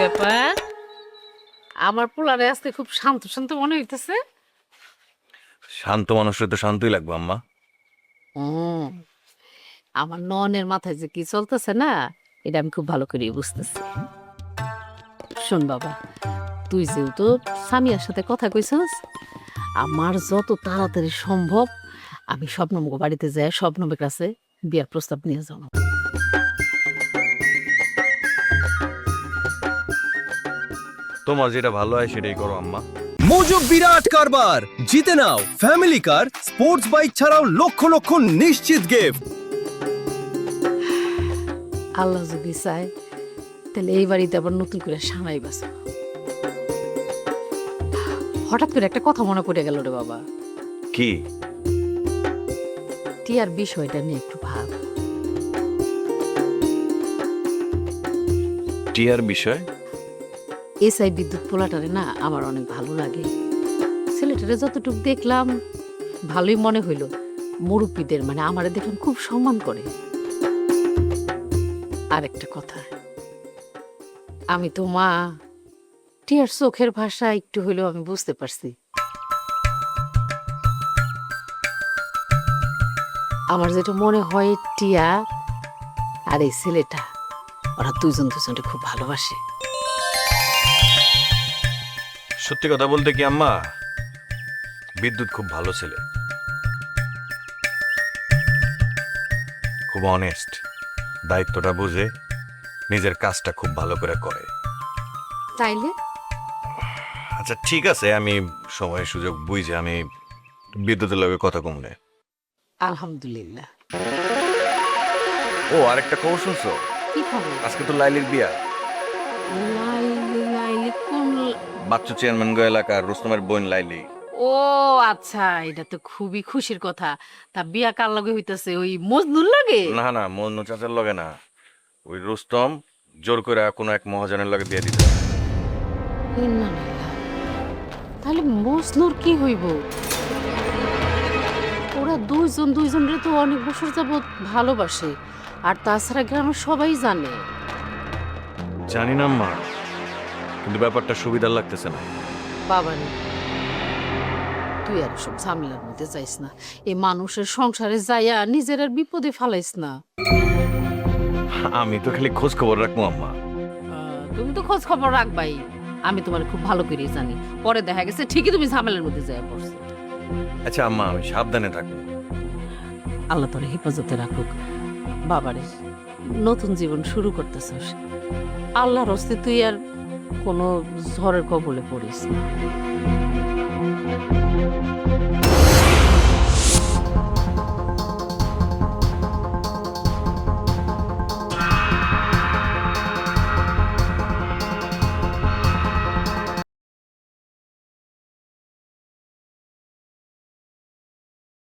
ব্যাপার? আমার পোলারে আজকে খুব শান্ত শান্ত মনে হইতেছে। শান্ত মানুষের তো শান্তই লাগবে আম্মা। হুম, আমার ননের মাথায় যে কি চলতেছে না, এটা আমি খুব ভালো করে বুঝতেছি। শোন বাবা, তুই যেহেতু সামিয়ার সাথে কথা কইছস, আমার যত তাড়াতাড়ি সম্ভব আমি শবনমকে বাড়িতে যাই, শবনমের কাছে বিয়ার প্রস্তাব নিয়ে যাবো। তোমার যেটা ভালো হয় সেটাই করো আম্মা। মোজো বিরাট কারবার জিতে নাও ফ্যামিলি কার স্পোর্টস বাইক ছাড়াও লক্ষ লক্ষ নিশ্চিত গিফট। আল্লাহ যদি চায় তাহলে এই বাড়িতে আবার নতুন করে সানাই বাসা। হঠাৎ করে একটা কথা মনে পড়ে গেল রে বাবা। কি? টিয়ার বিষয়টা নিয়ে একটু ভাব। টিয়ার বিষয়? এসআই বিদ্যুৎ পোলাটারে না আমার অনেক ভালো লাগে। ছেলেটারে যতটুকু দেখলাম ভালোই মনে হইল। মুরব্বীদের মানে আমারে দেখলাম খুব সম্মান করে। আর একটা কথা, আমি তো মা, টিয়ার চোখের ভাষা একটু হইলেও আমি বুঝতে পারছি। আমার যেটা মনে হয় টিয়া আর এই ছেলেটা ওরা দুজন দুজনকে খুব ভালোবাসে। সত্যি কথা বলতে কি আম্মা, বিদ্যুৎ খুব ভালো ছেলে, খুব অনেস্ট, দায়িত্বটা বুঝে নিজের কাজটা খুব ভালো করে করে। তাইলে আচ্ছা ঠিক আছে, আমি সময় সুযোগ বুঝে আমি বিদ্যুতের লগে কথা কমনে। আলহামদুলিল্লাহ। ও আরেকটা খবর শুনছো? কি খবর? আজকে তো লাইলির বিয়া। লাইলি লাইলি কোন বাচ্চু চেয়ারম্যান গো এলাকার রুস্তমের বোন লাইলি। ও আচ্ছা, এটা তো খুবই খুশির কথা। তা বিয়া কার লগে হইতাছে? ওই মজনুর লগে? না না, মন্নু চাচার লগে না, ওই রুস্তম জোর করে কোনো এক মহাজনের লগে বিয়ে দিতে। ইন্নালিল্লাহ। তাহলে মজনুর কি হইব? ওরা দুইজন দুইজনের তো অনেক বছর যাবত ভালোবাসে, আর তাছাড়া গ্রামের সবাই জানে। জানি না মা, কিন্তু ব্যাপারটা সুবিধার লাগতেছে না। বাবারে, তুই আর সব ঝামেলার মধ্যে যাইস না। এই মানুষের সংসারে যাইয়া নিজের আর বিপদে ফালাইস না। আমি তো খালি খোঁজ খবর রাখবো আম্মা। তুমি তো খোঁজ খবর রাখবাই, আমি তোমার খুব ভালো করে জানি। পরে দেখা গেছে ঠিকই তুমি ঝামেলার মধ্যে যাইয়া পড়ছো। আচ্ছা আম্মা, আমি সাবধানে থাকবো। আল্লাহ তোর হেফাজতে রাখুক। বাবারে, নতুন জীবন শুরু করতেছস, আল্লাহর হস্তে তুই আর কোনো ঝড়ের কবলে পড়িস না।